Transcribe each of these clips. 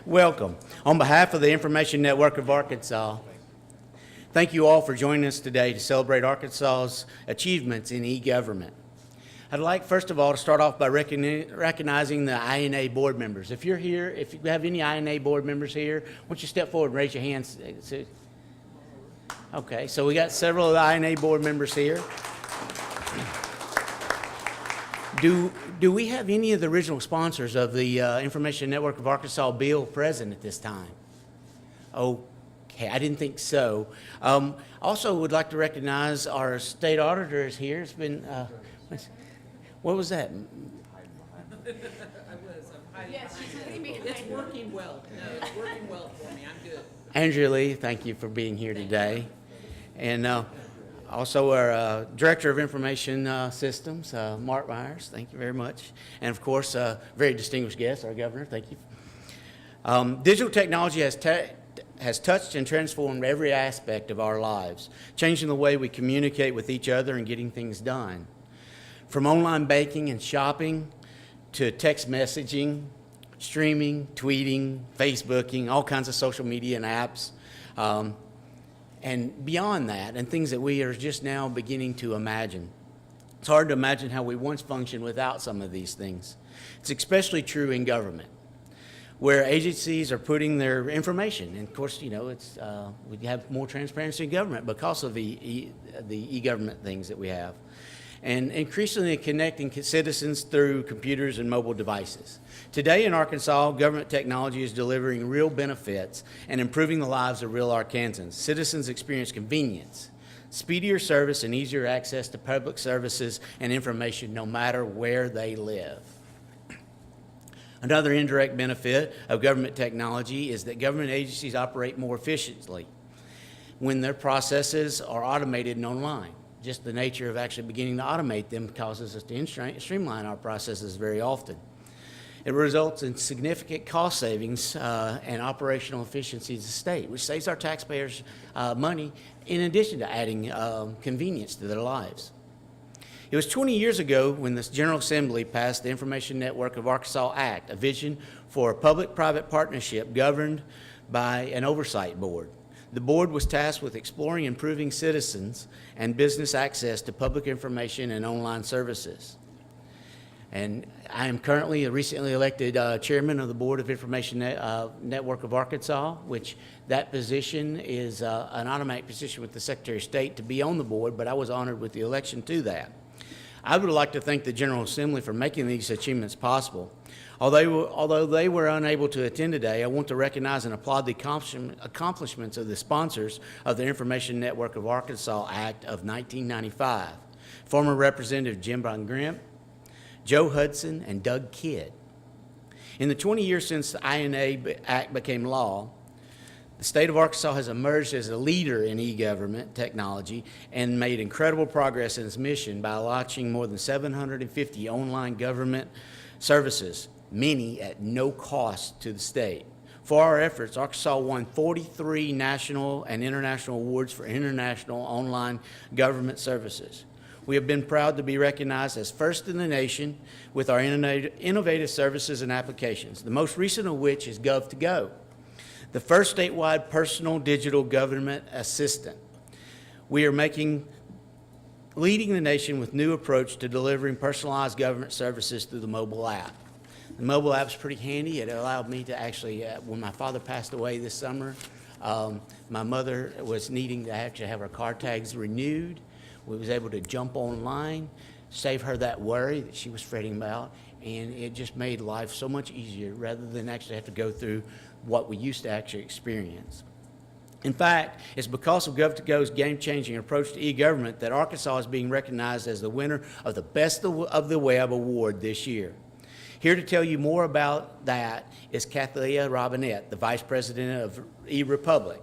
Welcome. On behalf of the Information Network of Arkansas, thank you all for joining us today to celebrate Arkansas's achievements in e-government. I'd like, first of all, to start off by recognizing the INA board members. If you're here, if you have any INA board members here, why don't you step forward and raise your hands. Okay, so we got several of the INA board members here. Do we have any of the original sponsors of the Information Network of Arkansas bill present at this time? Okay, I didn't think so. Also would like to recognize our state auditor is here. It's been, what was that? It's working well. No, it's working well for me. I'm good. Andrea Lee, thank you for being here today. And also our Director of Information Systems, Mark Myers, thank you very much. And of course, very distinguished guest, our Governor, thank you. Digital technology has touched and transformed every aspect of our lives, changing the way we communicate with each other and getting things done. From online banking and shopping to text messaging, streaming, tweeting, Facebooking, all kinds of social media and apps. And beyond that, and things that we are just now beginning to imagine. It's hard to imagine how we once functioned without some of these things. It's especially true in government, where agencies are putting their information. And of course, you know, it's, we have more transparency in government because of the e-government things that we have. And increasingly connecting citizens through computers and mobile devices. Today in Arkansas, government technology is delivering real benefits and improving the lives of real Arkansans. Citizens experience convenience, speedier service, and easier access to public services and information no matter where they live. Another indirect benefit of government technology is that government agencies operate more efficiently when their processes are automated and online. Just the nature of actually beginning to automate them causes us to streamline our processes very often. It results in significant cost savings and operational efficiencies of the state, which saves our taxpayers money in addition to adding convenience to their lives. It was 20 years ago when the General Assembly passed the Information Network of Arkansas Act, a vision for a public-private partnership governed by an oversight board. The board was tasked with exploring and improving citizens and business access to public information and online services. And I am currently a recently elected chairman of the Board of Information Network of Arkansas, which that position is an automatic position with the Secretary of State to be on the board, but I was honored with the election to that. I would like to thank the General Assembly for making these achievements possible. Although they were unable to attend today, I want to recognize and applaud the accomplishments of the sponsors of the Information Network of Arkansas Act of 1995, former Representative Jim Von Grimp, Joe Hudson, and Doug Kidd. In the 20 years since the INA Act became law, the state of Arkansas has emerged as a leader in e-government technology and made incredible progress in its mission by launching more than 750 online government services, many at no cost to the state. For our efforts, Arkansas won 43 national and international awards for international online government services. We have been proud to be recognized as first in the nation with our innovative services and applications, the most recent of which is Gov.to.gov, the first statewide personal digital government assistant. We are leading the nation with new approach to delivering personalized government services through the mobile app. The mobile app's pretty handy. It allowed me to actually, when my father passed away this summer, my mother was needing to actually have her car tags renewed. We was able to jump online, save her that worry that she was fretting about, and it just made life so much easier rather than actually have to go through what we used to actually experience. In fact, it's because of Gov.to.gov's game-changing approach to e-government that Arkansas is being recognized as the winner of the Best of the Web Award this year. Here to tell you more about that is Kathleen Robinette, the Vice President of eRepublic.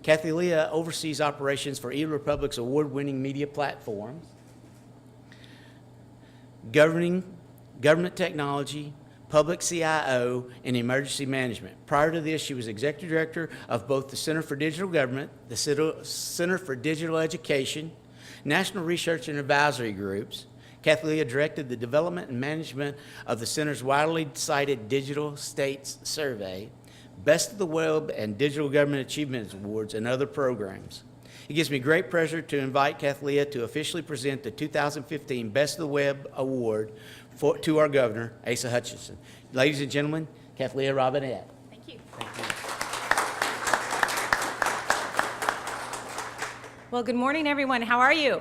Kathy Leah oversees operations for eRepublic's award-winning media platforms, government technology, public CIO, and emergency management. Prior to this, she was executive director of both the Center for Digital Government, the Center for Digital Education, National Research and Advisory Groups. Kathy Leah directed the development and management of the center's widely cited Digital States Survey, Best of the Web and Digital Government Achievement Awards, and other programs. It gives me great pleasure to invite Kathleen to officially present the 2015 Best of the Web Award to our Governor, Asa Hutchinson. Ladies and gentlemen, Kathleen Robinette. Thank you. Thank you. Well, good morning, everyone. How are you?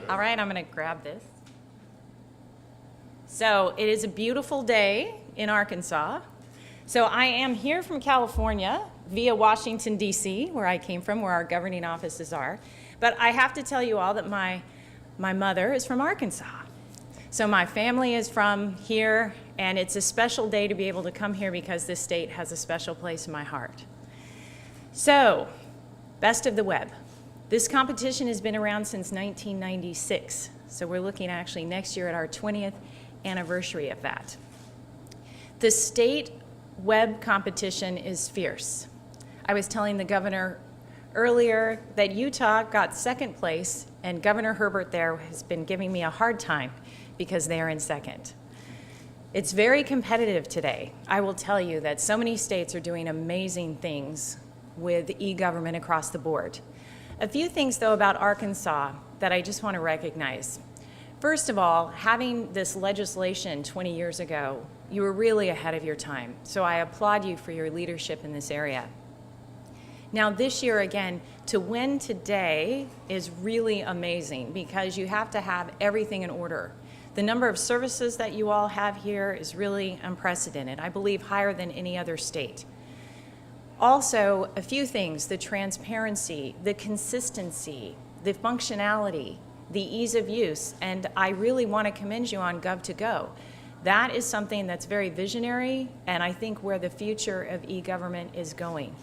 All right, I'm going to grab this. So it is a beautiful day in Arkansas. So I am here from California via Washington, D.C., where I came from, where our governing offices are. But I have to tell you all that my mother is from Arkansas. So my family is from here, and it's a special day to be able to come here because this state has a special place in my heart. So, Best of the Web. This competition has been around since 1996. So we're looking actually next year at our 20th anniversary of that. The state web competition is fierce. I was telling the governor earlier that Utah got second place, and Governor Herbert there has been giving me a hard time because they are in second. It's very competitive today. I will tell you that so many states are doing amazing things with e-government across the board. A few things, though, about Arkansas that I just want to recognize. First of all, having this legislation 20 years ago, you were really ahead of your time. So I applaud you for your leadership in this area. Now this year, again, to win today is really amazing because you have to have everything in order. The number of services that you all have here is really unprecedented. I believe higher than any other state. Also, a few things: the transparency, the consistency, the functionality, the ease of use, and I really want to commend you on Gov.to.go. That is something that's very visionary, and I think where the future of e-government is going.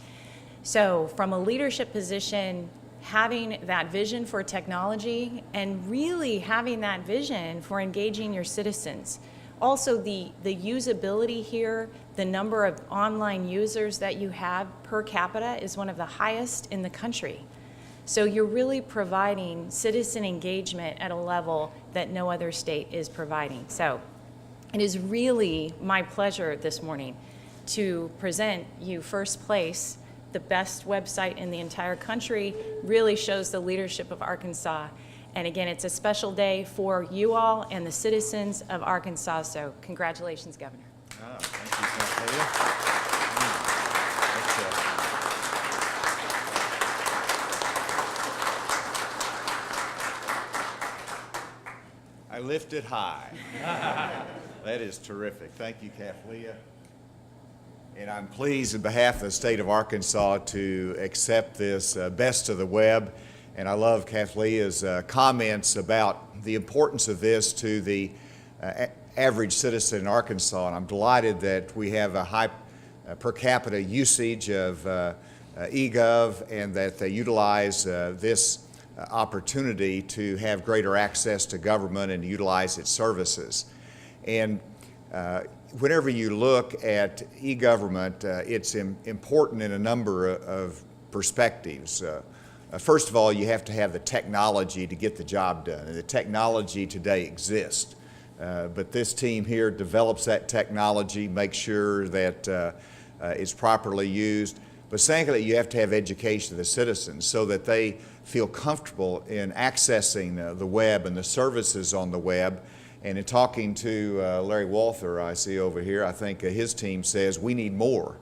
So from a leadership position, having that vision for technology and really having that vision for engaging your citizens. Also the usability here, the number of online users that you have per capita is one of the highest in the country. So you're really providing citizen engagement at a level that no other state is providing. So it is really my pleasure this morning to present you first place. The best website in the entire country, really shows the leadership of Arkansas. And again, it's a special day for you all and the citizens of Arkansas. So congratulations, Governor. Oh, thank you, Kathleen. I lift it high. That is terrific. Thank you, Kathleen. And I'm pleased on behalf of the state of Arkansas to accept this Best of the Web. And I love Kathleen's comments about the importance of this to the average citizen in Arkansas. And I'm delighted that we have a high per capita usage of eGov and that they utilize this opportunity to have greater access to government and utilize its services. And whenever you look at e-government, it's important in a number of perspectives. First of all, you have to have the technology to get the job done, and the technology today exists. But this team here develops that technology, makes sure that it's properly used. But secondly, you have to have education of the citizens so that they feel comfortable in accessing the web and the services on the web. And in talking to Larry Walther, I see over here, I think his team says we need more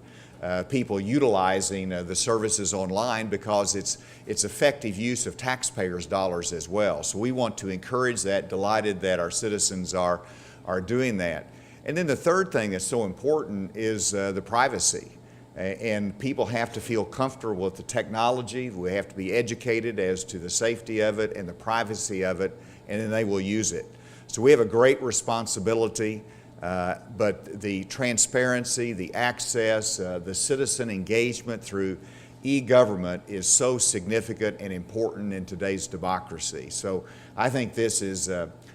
people utilizing the services online because it's effective use of taxpayers' dollars as well. So we want to encourage that, delighted that our citizens are doing that. And then the third thing that's so important is the privacy. And people have to feel comfortable with the technology. We have to be educated as to the safety of it and the privacy of it, and then they will use it. So we have a great responsibility, but the transparency, the access, the citizen engagement through e-government is so significant and important in today's democracy. So I think this is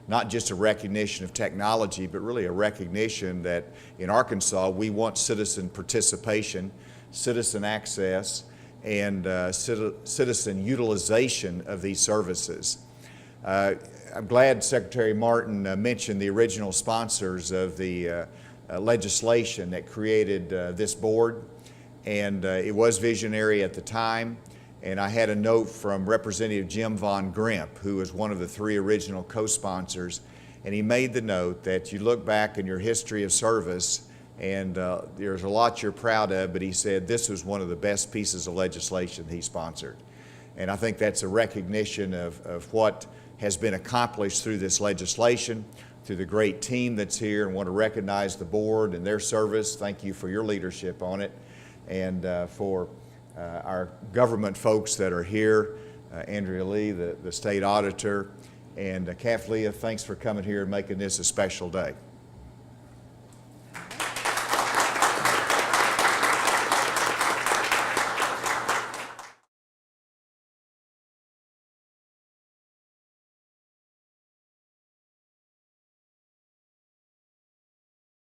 not just a recognition of technology, but really a recognition that in Arkansas we want citizen participation, citizen access, and citizen utilization of these services. I'm glad Secretary Martin mentioned the original sponsors of the legislation that created this board. and it was visionary at the time. And I had a note from Representative Jim Von Grimp, who was one of the 3 original co-sponsors, and he made the note that you look back in your history of service and there's a lot you're proud of, but he said this was one of the best pieces of legislation he sponsored. And I think that's a recognition of what has been accomplished through this legislation, through the great team that's here, and want to recognize the board and their service. Thank you for your leadership on it, and for our government folks that are here, Andrea Lee, the state auditor, and Kathleen, thanks for coming here and making this a special day.